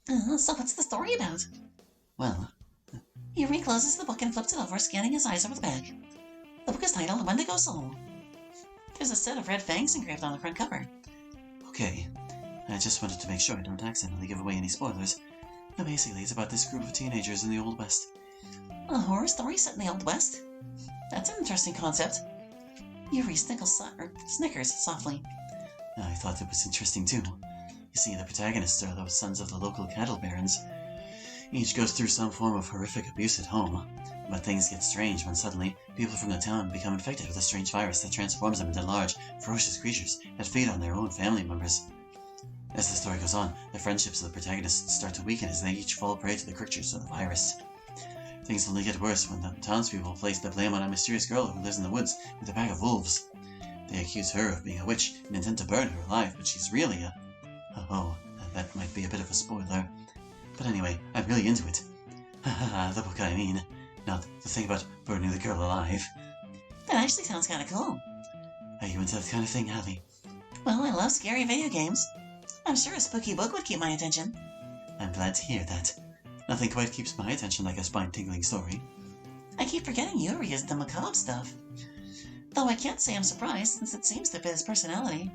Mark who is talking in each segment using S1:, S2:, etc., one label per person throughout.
S1: So what's the story about?
S2: Well,
S1: Yuuri closes the book and flips it over, scanning his eyes over the back. The book is titled Wendigo Soul. There's a set of red fangs engraved on the front cover.
S2: okay. I just wanted to make sure I don't accidentally give away any spoilers. But basically, it's about this group of teenagers in the Old West.
S1: A horror story set in the Old West? That's an interesting concept. Yuuri snickers softly.
S2: I thought it was interesting too. You see, the protagonists are the sons of the local cattle barons. Each goes through some form of horrific abuse at home, but things get strange when suddenly people from the town become infected with a strange virus that transforms them into large, ferocious creatures that feed on their own family members. As the story goes on, the friendships of the protagonists start to weaken as they each fall prey to the creatures of the virus. Things only get worse when the townspeople place the blame on a mysterious girl who lives in the woods with a pack of wolves. They accuse her of being a witch and intend to burn her alive, but she's really a... Oh, that might be a bit of a spoiler. But anyway, I'm really into it. The book, I mean. Not the thing about burning the girl alive.
S1: That actually sounds kind of cool.
S2: Are you into that kind of thing, Hallie?
S1: Well, I love scary video games. I'm sure a spooky book would keep my attention.
S2: I'm glad to hear that. Nothing quite keeps my attention like a spine-tingling story.
S1: I keep forgetting Yuuri is the macabre stuff. Though I can't say I'm surprised, since it seems to fit his personality.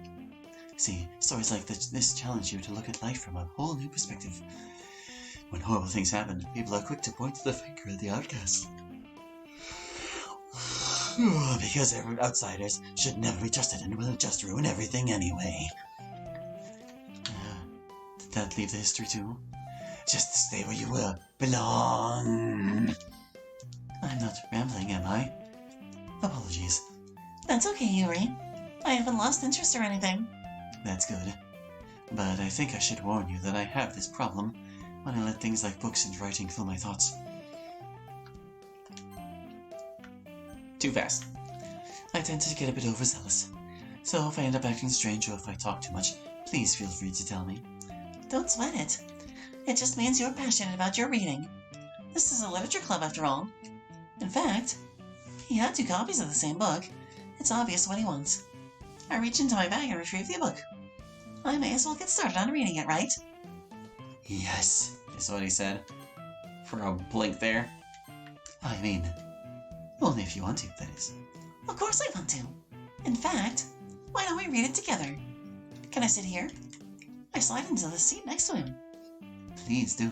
S2: See, stories like this challenge you to look at life from a whole new perspective. When horrible things happen, people are quick to point the finger at the outcast. Because outsiders should never be trusted and will just ruin everything anyway. Did that leave the history too? Just stay where you belong. I'm not rambling, am I? Apologies.
S1: That's okay, Yuuri. I haven't lost interest or anything.
S2: That's good. But I think I should warn you that I have this problem when I let things like books and writing fill my thoughts. Too fast. I tend to get a bit overzealous. So if I end up acting strange or if I talk too much, please feel free to tell me.
S1: Don't sweat it. It just means you're passionate about your reading. This is a literature club after all. In fact, he had 2 copies of the same book. It's obvious what he wants. I reach into my bag and retrieve the book. I may as well get started on reading it, right?
S2: Yes, is what he said. For a blink there. I mean, only if you want to, that is.
S1: Of course I want to. In fact, why don't we read it together? Can I sit here? I slide into the seat next to him.
S2: Please do.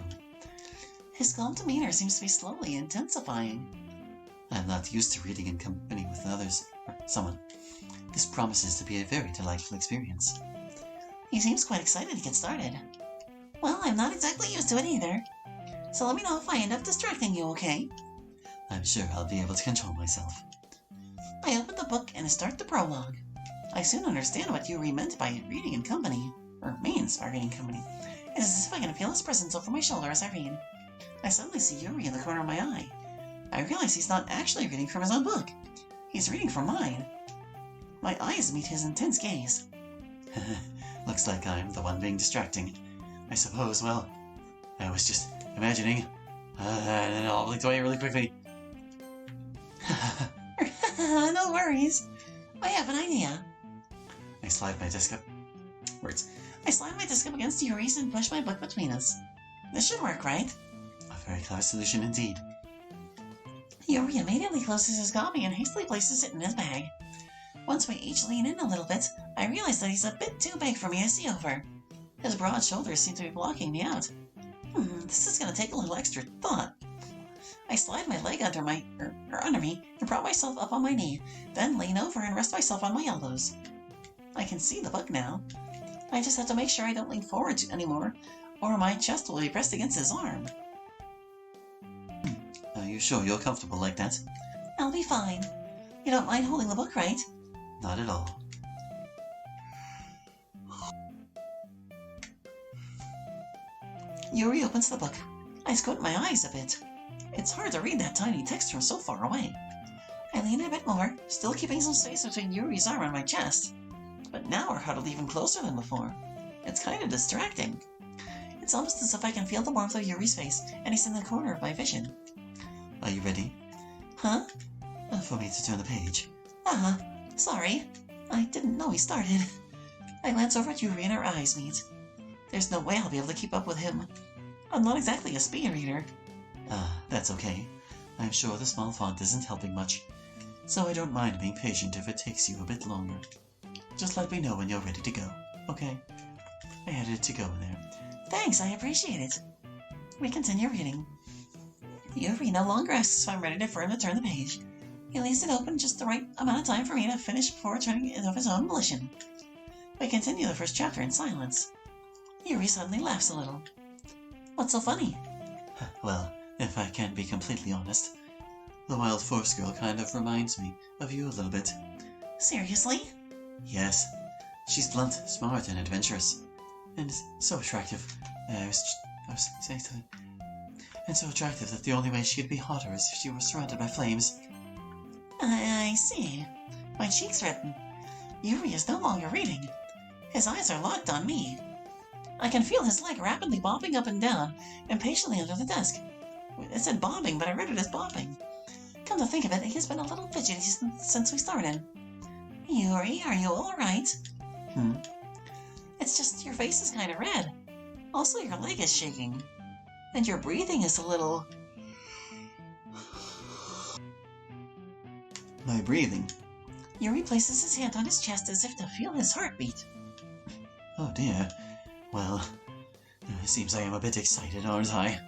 S1: His calm demeanor seems to be slowly intensifying.
S2: I'm not used to reading in company with others, or someone. This promises to be a very delightful experience.
S1: He seems quite excited to get started. Well, I'm not exactly used to it either. So let me know if I end up distracting you, okay?
S2: I'm sure I'll be able to control myself.
S1: I open the book and start the prologue. I soon understand what Yuuri meant by reading in company, or means by reading in company. It is as if I can feel his presence over my shoulder as I read. I suddenly see Yuuri in the corner of my eye. I realize he's not actually reading from his own book. He's reading from mine. My eyes meet his intense gaze.
S2: Looks like I'm the one being distracting. I suppose, well, I was just imagining. And I'll blink away really quickly.
S1: No worries. I have an idea.
S2: I slide my desk up. Words.
S1: I slide my desk up against Yuuri's and push my book between us. This should work, right?
S2: A very clever solution indeed.
S1: Yuuri immediately closes his copy and hastily places it in his bag. Once we each lean in a little bit, I realize that he's a bit too big for me to see over. His broad shoulders seem to be blocking me out. This is going to take a little extra thought. I slide my leg under me and prop myself up on my knee, then lean over and rest myself on my elbows. I can see the book now. I just have to make sure I don't lean forward anymore, or my chest will be pressed against his arm.
S2: Are you sure you're comfortable like that?
S1: I'll be fine. You don't mind holding the book, right?
S2: Not at all.
S1: Yuuri opens the book. I squint my eyes a bit. It's hard to read that tiny text from so far away. I lean a bit more, still keeping some space between Yuri's arm and my chest. But now we're huddled even closer than before. It's kind of distracting. It's almost as if I can feel the warmth of Yuri's face, and he's in the corner of my vision.
S2: Are you ready?
S1: Huh?
S2: For me to turn the page.
S1: Sorry. I didn't know he started. I glance over at Yuuri and our eyes meet. There's no way I'll be able to keep up with him. I'm not exactly a speed reader.
S2: That's okay. I'm sure the small font isn't helping much, so I don't mind being patient if it takes you a bit longer. Just let me know when you're ready to go, okay? I added it to go in there.
S1: Thanks, I appreciate it. We continue reading. Yuuri no longer asks if I'm ready for him to turn the page. He leaves it open just the right amount of time for me to finish before turning it of his own volition. We continue the first chapter in silence. Yuuri suddenly laughs a little. What's so funny?
S2: Well, if I can't be completely honest, the Wild Force Girl kind of reminds me of you a little bit.
S1: Seriously?
S2: Yes. She's blunt, smart, and adventurous. And so attractive. I was saying something. And so attractive that the only way she'd be hotter is if she were surrounded by flames.
S1: I see. My cheeks redden. Yuuri is no longer reading. His eyes are locked on me. I can feel his leg rapidly bobbing up and down, impatiently under the desk. It said bobbing, but I read it as bobbing. Come to think of it, he has been a little fidgety since we started. Yuuri, are you alright? It's just your face is kind of red. Also, your leg is shaking. And your breathing is a little...
S2: My breathing?
S1: Yuuri places his hand on his chest as if to feel his heartbeat.
S2: Oh dear. Well, it seems I am a bit excited, aren't I?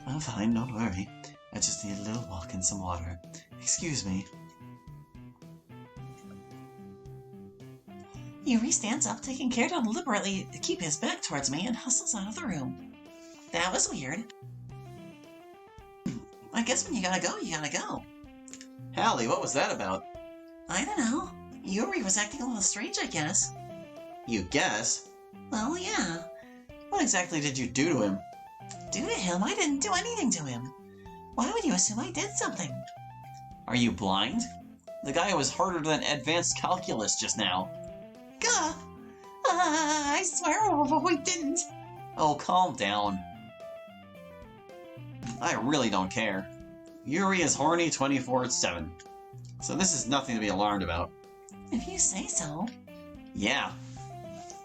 S2: I'm fine, don't worry. I just need a little walk and some water. Excuse me.
S1: Yuuri stands up, taking care to deliberately keep his back towards me, and hustles out of the room. That was weird. I guess when you gotta go, you gotta go.
S2: Hallie, what was that about?
S1: I don't know. Yuuri was acting a little strange, I guess.
S2: You guess?
S1: Well, yeah.
S2: What exactly did you do to him?
S1: Do to him? I didn't do anything to him. Why would you assume I did something?
S2: Are you blind? The guy was harder than advanced calculus just now.
S1: Gah! I swear we didn't.
S2: Oh, calm down. I really don't care. Yuuri is horny 24/7. So this is nothing to be alarmed about.
S1: If you say so.
S2: Yeah.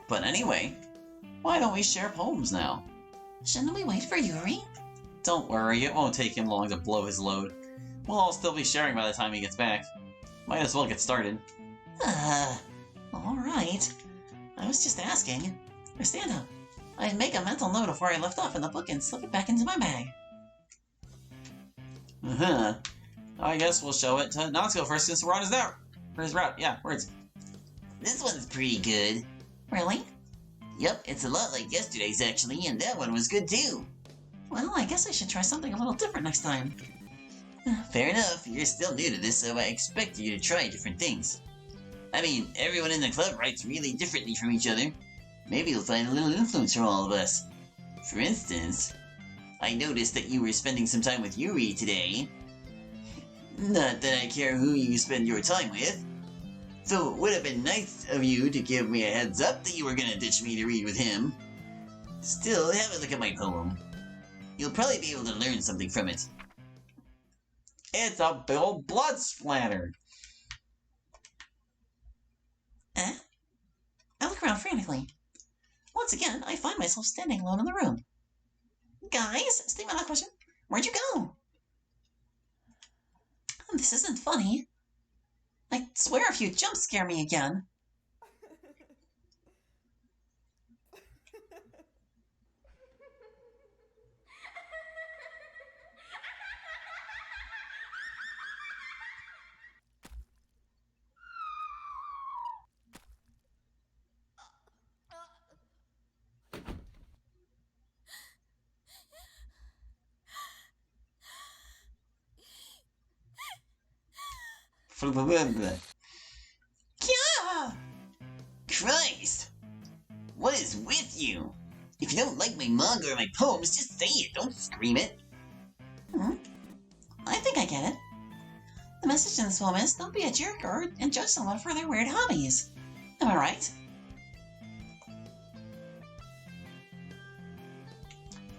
S2: But anyway, why don't we share poems now?
S1: Shouldn't we wait for Yuuri?
S2: Don't worry, it won't take him long to blow his load. We'll all still be sharing by the time he gets back. Might as well get started.
S1: Alright. I was just asking. Or stand up. I'd make a mental note of where I left off in the book and slip it back into my bag.
S2: I guess we'll show it to Natsuko first since we're on his route. Yeah, words.
S3: This one's pretty good.
S1: Really?
S3: Yep, it's a lot like yesterday's actually, and that one was good too.
S1: Well, I guess I should try something a little different next time.
S3: Fair enough, you're still new to this, so I expect you to try different things. I mean, everyone in the club writes really differently from each other. Maybe you'll find a little influence from all of us. For instance, I noticed that you were spending some time with Yuuri today. Not that I care who you spend your time with. So it would have been nice of you to give me a heads up that you were gonna ditch me to read with him. Still, have a look at my poem. You'll probably be able to learn something from it.
S2: It's a big old blood splatter.
S1: I look around frantically. Once again, I find myself standing alone in the room. Guys, statement not question. Where'd you go? This isn't funny. I swear if you jump scare me again. Yeah!
S3: Christ! What is with you? If you don't like my manga or my poems, just say it, don't scream it.
S1: I think I get it. The message in this poem is, don't be a jerk and judge someone for their weird hobbies. Am I right?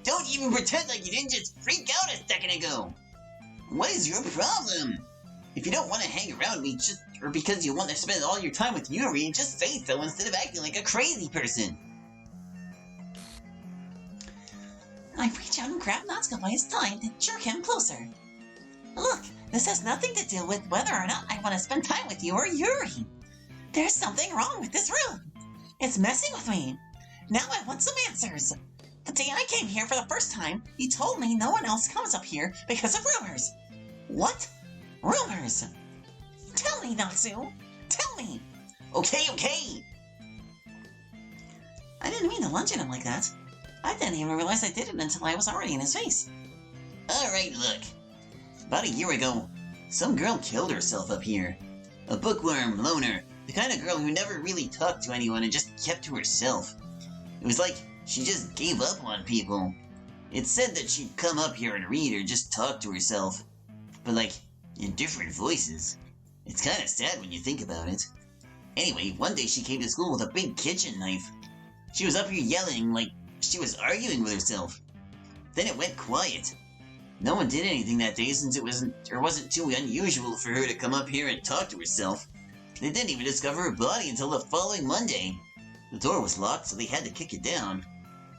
S3: Don't even pretend like you didn't just freak out a second ago. What is your problem? If you don't want to hang around me or because you want to spend all your time with Yuuri, just say so instead of acting like a crazy person.
S1: I reach out and grab Natsuko by his tie and jerk him closer. Look, this has nothing to do with whether or not I want to spend time with you or Yuuri. There's something wrong with this room. It's messing with me. Now I want some answers. The day I came here for the first time, you told me no one else comes up here because of rumors. What? Rumors? Tell me, Natsu. Tell me.
S3: Okay.
S1: I didn't mean to lunge at him like that. I didn't even realize I did it until I was already in his face.
S3: Alright, look. About a year ago, some girl killed herself up here. A bookworm loner, the kind of girl who never really talked to anyone and just kept to herself. It was like she just gave up on people. It said that she'd come up here and read or just talk to herself. But like, in different voices. It's kind of sad when you think about it. Anyway, one day she came to school with a big kitchen knife. She was up here yelling like she was arguing with herself. Then it went quiet. No one did anything that day since it wasn't too unusual for her to come up here and talk to herself. They didn't even discover her body until the following Monday. The door was locked, so they had to kick it down.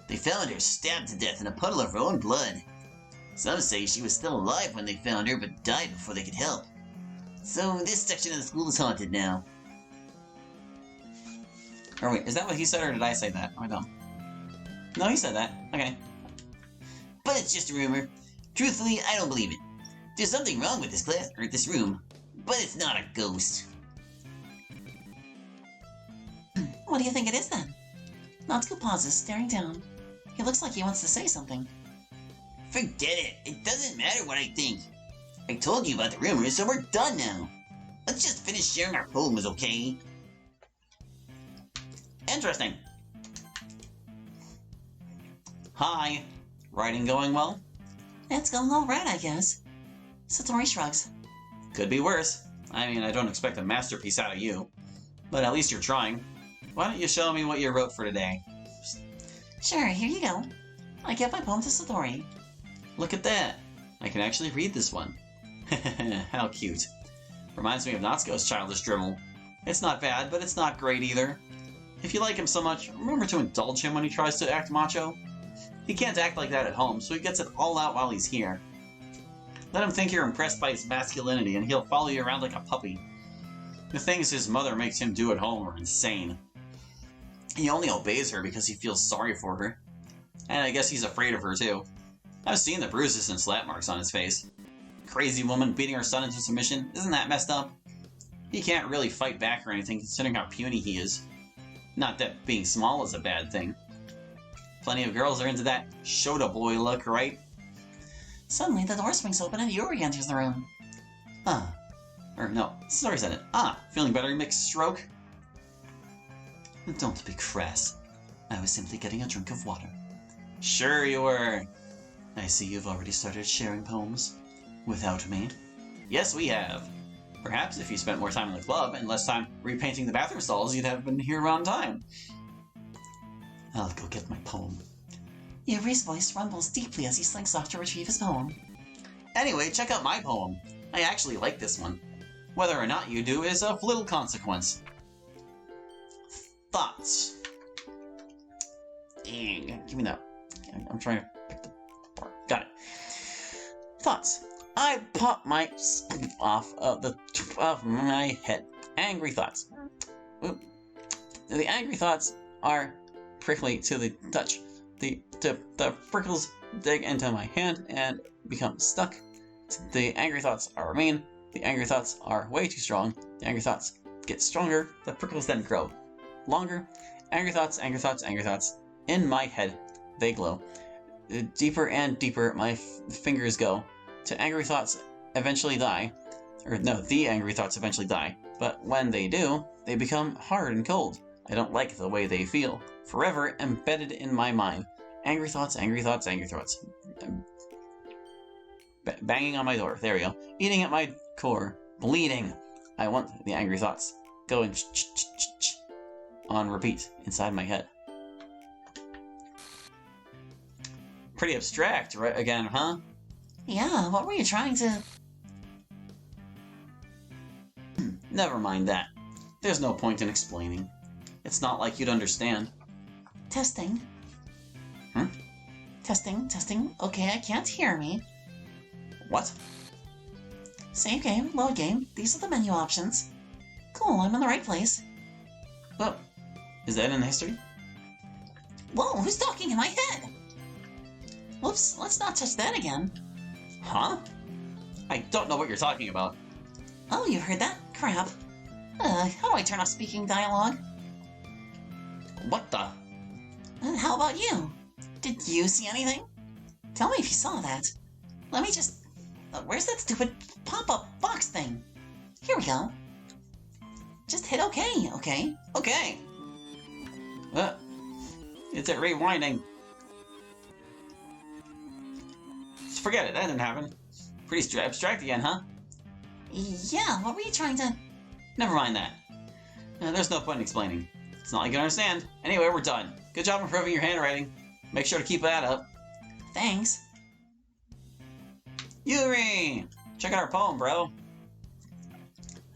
S3: They found her stabbed to death in a puddle of her own blood. Some say she was still alive when they found her, but died before they could help. So this section of the school is haunted now.
S2: Or wait, is that what he said, or did I say that? Am I dumb? No, he said that. Okay.
S3: But it's just a rumor. Truthfully, I don't believe it. There's something wrong with this class, or this room. But it's not a ghost.
S1: What do you think it is then? Natsuko pauses, staring down. He looks like he wants to say something.
S3: Forget it. It doesn't matter what I think. I told you about the rumors, so we're done now. Let's just finish sharing our poems, okay?
S2: Interesting. Hi. Writing going well?
S1: It's going all right, I guess. Satori shrugs.
S2: Could be worse. I mean, I don't expect a masterpiece out of you. But at least you're trying. Why don't you show me what you wrote for today?
S1: Sure, here you go. I give my poem to Satori.
S2: Look at that. I can actually read this one. How cute. Reminds me of Natsuko's childish dribble. It's not bad, but it's not great either. If you like him so much, remember to indulge him when he tries to act macho. He can't act like that at home, so he gets it all out while he's here. Let him think you're impressed by his masculinity, and he'll follow you around like a puppy. The things his mother makes him do at home are insane. He only obeys her because he feels sorry for her. And I guess he's afraid of her too. I've seen the bruises and slap marks on his face. Crazy woman beating her son into submission, isn't that messed up? He can't really fight back or anything considering how puny he is. Not that being small is a bad thing. Plenty of girls are into that Shota boy look, right?
S1: Suddenly, the door swings open and Yuuri enters the room.
S2: Or no, sorry said it. Feeling better, mixed stroke? Don't be crass. I was simply getting a drink of water. Sure you were. I see you've already started sharing poems. Without me? Yes, we have. Perhaps if you spent more time in the club and less time repainting the bathroom stalls, you'd have been here on time. I'll go get my poem.
S1: Yuuri's voice rumbles deeply as he slinks off to retrieve his poem.
S2: Anyway, check out my poem. I actually like this one. Whether or not you do is of little consequence. Thoughts. Dang, give me that. I'm trying to pick the part. Got it. Thoughts. I pop my sleeve off of the top of my head. Angry thoughts. Oop. The angry thoughts are prickly to the touch. The prickles dig into my hand and become stuck. The angry thoughts are mean. The angry thoughts are way too strong. The angry thoughts get stronger. The prickles then grow longer. Angry thoughts, angry thoughts, angry thoughts. In my head, they glow. Deeper and deeper my fingers go. To angry thoughts eventually die. Or no, the angry thoughts eventually die. But when they do, they become hard and cold. I don't like the way they feel. Forever embedded in my mind. Angry thoughts, angry thoughts, angry thoughts. Banging on my door. There we go. Eating at my core. Bleeding. I want the angry thoughts. Going on repeat inside my head. Pretty abstract, right? Again, huh?
S1: Yeah, what were you trying to...
S2: Never mind that. There's no point in explaining. It's not like you'd understand.
S1: Testing. Testing, testing. Okay, I can't hear me.
S2: What?
S1: Save game, load game. These are the menu options. Cool, I'm in the right place.
S2: Oh, is that in the history?
S1: Whoa, who's talking in my head? Whoops, let's not touch that again.
S2: Huh? I don't know what you're talking about.
S1: Oh, you heard that? Crap. How do I turn off speaking dialogue?
S2: What the?
S1: How about you? Did you see anything? Tell me if you saw that. Let me just... where's that stupid pop-up box thing? Here we go. Just hit OK, okay?
S2: Okay. It's at rewinding. Just forget it, that didn't happen. Pretty abstract again, huh?
S1: Yeah, what were you trying to...
S2: Never mind that. There's no point in explaining. It's not like you can understand. Anyway, we're done. Good job improving your handwriting. Make sure to keep that up.
S1: Thanks.
S2: Yuuri! Check out our poem, bro.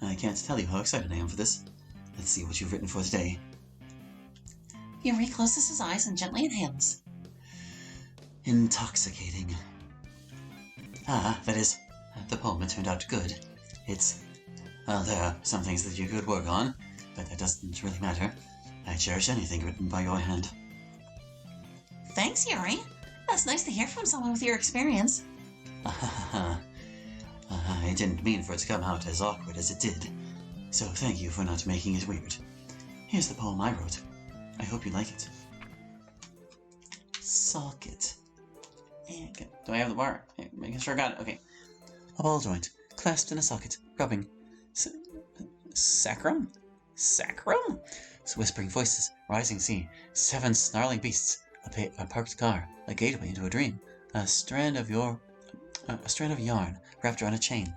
S2: I can't tell you how excited I am for this. Let's see what you've written for today.
S1: Yuuri closes his eyes and gently inhales.
S2: Intoxicating. That is, the poem turned out good. Well, there are some things that you could work on, but that doesn't really matter. I cherish anything written by your hand.
S1: Thanks, Yuuri. That's nice to hear from someone with your experience.
S2: I didn't mean for it to come out as awkward as it did, so thank you for not making it weird. Here's the poem I wrote. I hope you like it. Socket. Do I have the bar? Making sure I got it. Okay. A ball joint, clasped in a socket, rubbing. Sacrum? Sacrum? Whispering voices, rising sea, 7 snarling beasts, a parked car, a gateway into a dream, a strand of yarn wrapped around a chain,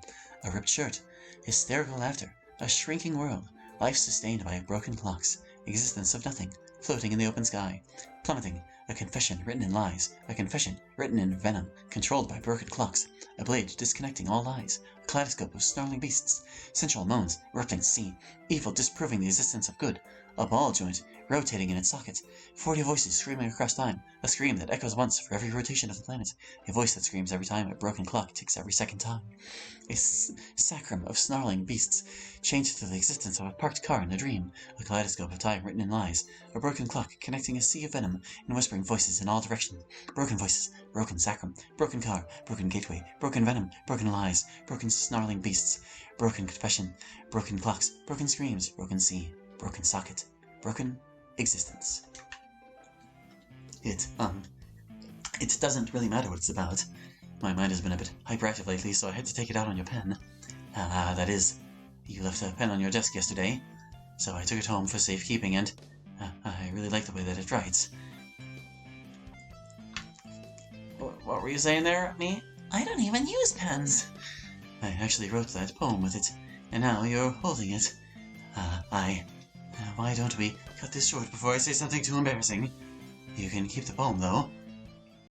S2: a ripped shirt, hysterical laughter, a shrinking world, life sustained by broken clocks, existence of nothing, floating in the open sky, plummeting, a confession written in lies, a confession written in venom, controlled by broken clocks, a blade disconnecting all lies, a kaleidoscope of snarling beasts, sensual moans, erupting sea, evil disproving the existence of good, a ball joint rotating in its socket, 40 voices screaming across time, a scream that echoes once for every rotation of the planet, a voice that screams every time a broken clock ticks every second time, a sacrum of snarling beasts changed to the existence of a parked car in a dream, a kaleidoscope of time written in lies, a broken clock connecting a sea of venom and whispering voices in all directions, broken voices, broken sacrum, broken car, broken gateway, broken venom, broken lies, broken snarling beasts, broken confession, broken clocks, broken screams, broken sea, broken socket, broken existence. It doesn't really matter what it's about. My mind has been a bit hyperactive lately, so I had to take it out on your pen. That is, you left a pen on your desk yesterday, so I took it home for safekeeping, and I really like the way that it writes. What were you saying there, me?
S1: I don't even use pens.
S2: I actually wrote that poem with it, and now you're holding it. Why don't we cut this short before I say something too embarrassing? You can keep the poem, though.